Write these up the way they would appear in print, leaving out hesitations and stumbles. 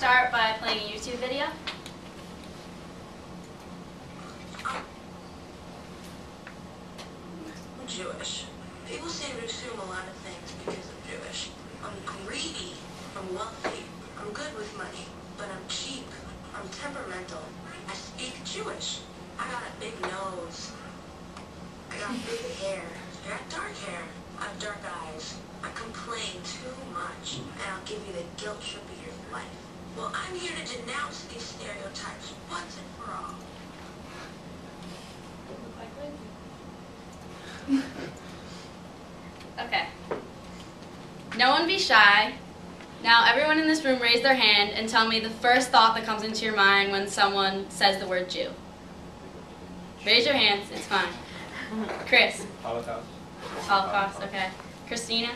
start by playing a YouTube video. I'm Jewish. People seem to assume a lot of things because I'm Jewish. I'm greedy. I'm wealthy. I'm good with money. But I'm cheap. I'm temperamental. I speak Jewish. I got a big nose. I got big hair. I got dark hair. I have dark eyes. I complain too much. And I'll give you the guilt trip of your life. Well, I'm here to denounce these stereotypes once and for all. Okay. No one be shy. Now everyone in this room raise their hand and tell me the first thought that comes into your mind when someone says the word Jew. Raise your hands, it's fine. Chris. Holocaust. Holocaust, okay. Christina.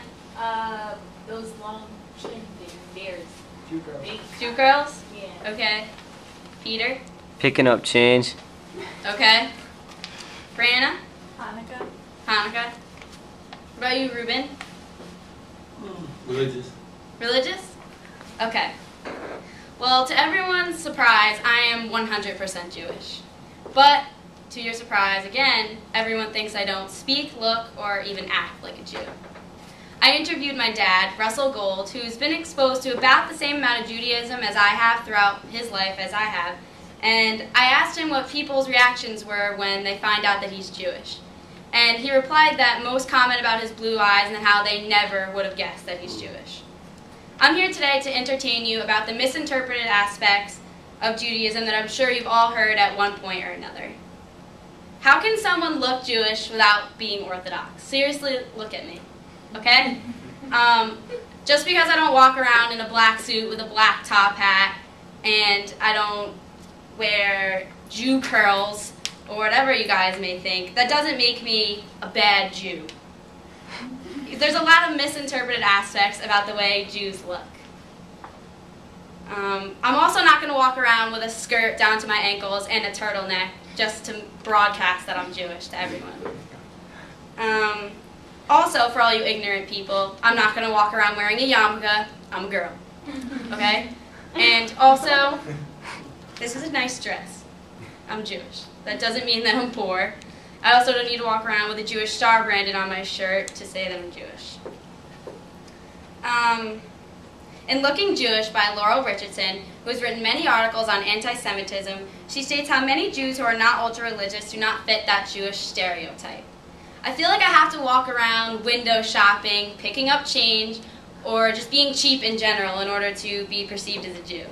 Those long chin things, bears. Jew girl. Jew girls? Yeah. Okay. Peter. Picking up change. Okay. Brianna. Hanukkah. Hanukkah. What about you, Ruben? Religious. Religious? Okay. Well, to everyone's surprise, I am 100% Jewish. But, to your surprise, again, everyone thinks I don't speak, look, or even act like a Jew. I interviewed my dad, Russell Gold, who's been exposed to about the same amount of Judaism as I have throughout his life as I have, and I asked him what people's reactions were when they find out that he's Jewish. And he replied that most comment about his blue eyes and how they never would have guessed that he's Jewish. I'm here today to entertain you about the misinterpreted aspects of Judaism that I'm sure you've all heard at one point or another. How can someone look Jewish without being Orthodox? Seriously, look at me, okay? Just because I don't walk around in a black suit with a black top hat and I don't wear Jew curls or whatever you guys may think, that doesn't make me a bad Jew. There's a lot of misinterpreted aspects about the way Jews look. I'm also not going to walk around with a skirt down to my ankles and a turtleneck just to broadcast that I'm Jewish to everyone. Also, for all you ignorant people, I'm not going to walk around wearing a yarmulke. I'm a girl. Okay? And also, this is a nice dress. I'm Jewish. That doesn't mean that I'm poor. I also don't need to walk around with a Jewish star branded on my shirt to say that I'm Jewish. In Looking Jewish by Laurel Richardson, who has written many articles on anti-Semitism, she states how many Jews who are not ultra-religious do not fit that Jewish stereotype. I feel like I have to walk around window shopping, picking up change, or just being cheap in general in order to be perceived as a Jew.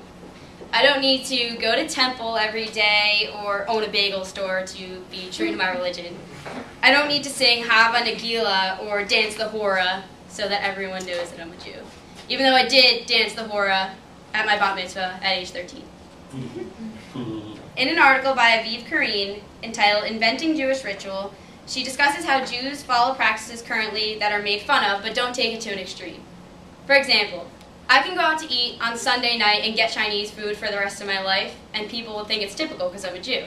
I don't need to go to temple every day or own a bagel store to be true to my religion. I don't need to sing Hava Nagila or dance the Hora so that everyone knows that I'm a Jew. Even though I did dance the Hora at my bat mitzvah at age 13. In an article by Aviv Kareen entitled Inventing Jewish Ritual, she discusses how Jews follow practices currently that are made fun of but don't take it to an extreme. For example, I can go out to eat on Sunday night and get Chinese food for the rest of my life, and people will think it's typical because I'm a Jew.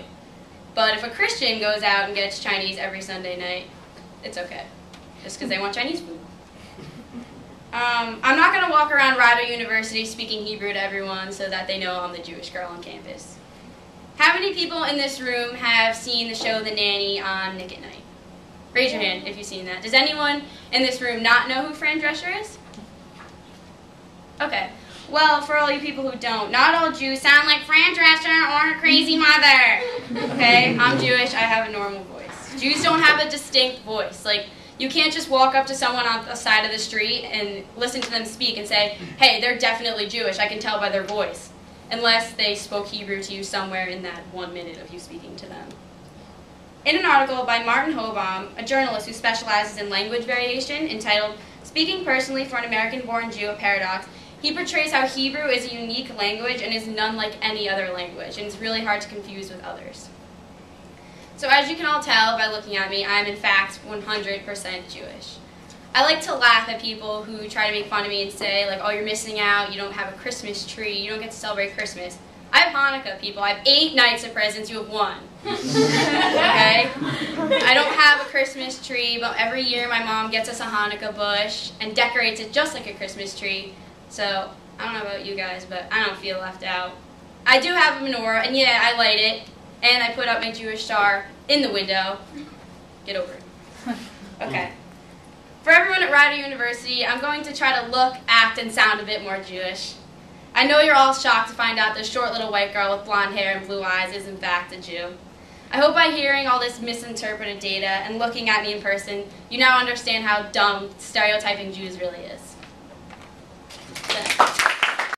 But if a Christian goes out and gets Chinese every Sunday night, it's okay, just because they want Chinese food. I'm not going to walk around Rider University speaking Hebrew to everyone so that they know I'm the Jewish girl on campus. How many people in this room have seen the show The Nanny on Nick at Night? Raise your hand if you've seen that. Does anyone in this room not know who Fran Drescher is? Okay. Well, for all you people who don't, not all Jews sound like Fran Drescher or her crazy mother. Okay? I'm Jewish. I have a normal voice. Jews don't have a distinct voice. Like, you can't just walk up to someone on the side of the street and listen to them speak and say, hey, they're definitely Jewish. I can tell by their voice. Unless they spoke Hebrew to you somewhere in that 1 minute of you speaking to them. In an article by Martin Hobaum, a journalist who specializes in language variation, entitled Speaking Personally for an American-Born Jew, a Paradox, he portrays how Hebrew is a unique language and is none like any other language, and it's really hard to confuse with others. So as you can all tell by looking at me, I'm in fact 100% Jewish. I like to laugh at people who try to make fun of me and say, like, oh, you're missing out, you don't have a Christmas tree, you don't get to celebrate Christmas. I have Hanukkah, people. I have 8 nights of presents, you have 1. Okay? I don't have a Christmas tree, but every year my mom gets us a Hanukkah bush and decorates it just like a Christmas tree. So I don't know about you guys, but I don't feel left out. I do have a menorah, and yeah, I light it, and I put up my Jewish star in the window. Get over it. Okay. For everyone at Rider University, I'm going to try to look, act, and sound a bit more Jewish. I know you're all shocked to find out this short little white girl with blonde hair and blue eyes is in fact a Jew. I hope by hearing all this misinterpreted data and looking at me in person, you now understand how dumb stereotyping Jews really is.